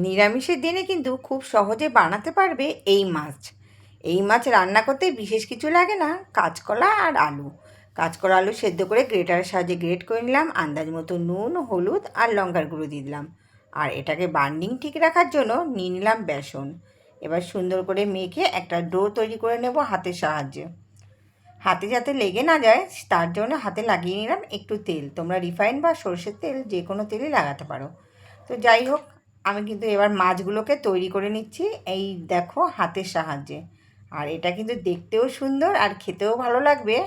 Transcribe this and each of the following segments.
নিরামিষের দিনে কিন্তু খুব সহজে বানাতে পারবে এই মাছ। এই মাছ রান্না করতে বিশেষ কিছু লাগে না, কাঁচকলা আর আলু। কাঁচকলা আলু সেদ্ধ করে গ্রেটারের সাহায্যে গ্রেট করে নিলাম, আন্দাজ মতো নুন, হলুদ আর লঙ্কার গুঁড়ো দিয়ে দিলাম। আর এটাকে বার্নিং ঠিক রাখার জন্য নিয়ে নিলাম বেসন। এবার সুন্দর করে মেখে একটা ডো তৈরি করে নেব হাতের সাহায্যে। হাতে যাতে লেগে না যায় তার জন্য হাতে লাগিয়ে নিলাম একটু তেল। তোমরা রিফাইন বা সরষের তেল যে কোনো তেলই লাগাতে পারো। তো যাই হোক, আমি কিন্তু এবার মাছগুলোকে তৈরি করে নিচ্ছি, এই দেখো, হাতের সাহায্যে। আর এটা কিন্তু দেখতেও সুন্দর আর খেতেও ভালো লাগবে।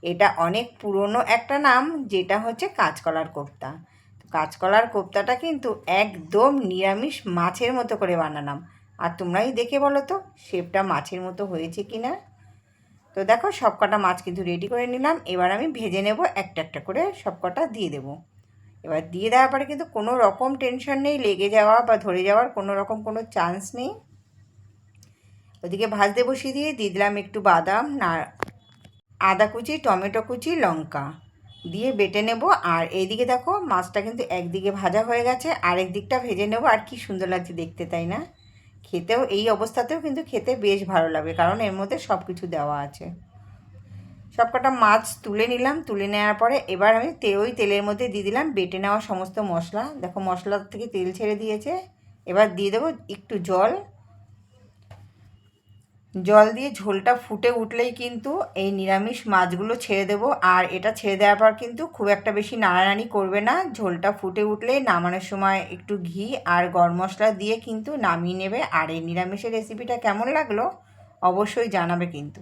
এটা অনেক পুরনো একটা নাম, যেটা হচ্ছে কাঁচকলার কোপ্তা। কাঁচকলার কোপ্তাটা কিন্তু একদম নিরামিষ মাছের মতো করে বানালাম। আর তোমরাই দেখে বলো তো শেপটা মাছের মতো হয়েছে কি না। তো দেখো, সব কটা মাছ কিন্তু রেডি করে নিলাম। এবার আমি ভেজে নেব, একটা একটা করে সব কটা দিয়ে দেবো। এবার দিয়ে দেওয়ার পরে কিন্তু কোনো রকম টেনশন নেই, লেগে যাওয়া বা ধরে যাওয়ার কোনো রকম কোনো চান্স নেই। ওদিকে ভাজতে বসিয়ে দিয়ে দিলাম একটু বাদাম, আদা কুচি, টমেটো কুচি, লঙ্কা দিয়ে বেটে নেব। আর এইদিকে দেখো, মাছটা কিন্তু একদিকে ভাজা হয়ে গেছে, আরেক দিকটা ভেজে নেব। আর কি সুন্দর লাগছে দেখতে, তাই না? খেতেও এই অবস্থাতেও কিন্তু খেতে বেশ ভালো লাগবে, কারণ এর মধ্যে সব কিছু দেওয়া আছে। সব কটা মাছ তুলে নিলাম। তুলে নেওয়ার পরে এবার আমি ওই তেলের মধ্যে দিয়ে দিলাম বেটে নেওয়া সমস্ত মশলা। দেখো, মশলার থেকে তেল ছেড়ে দিয়েছে। এবার দিয়ে দেবো একটু জল। জল দিয়ে ঝোলটা ফুটে উঠলেই কিন্তু এই নিরামিষ মাছগুলো ছেড়ে দেবো। আর এটা ছেড়ে দেওয়ার পর কিন্তু খুব একটা বেশি নাড়ানাড়ি করবে না। ঝোলটা ফুটে উঠলেই নামানোর সময় একটু ঘি আর গরম মশলা দিয়ে কিন্তু নামিয়ে নেবে। আর এই নিরামিষের রেসিপিটা কেমন লাগলো অবশ্যই জানাবে কিন্তু।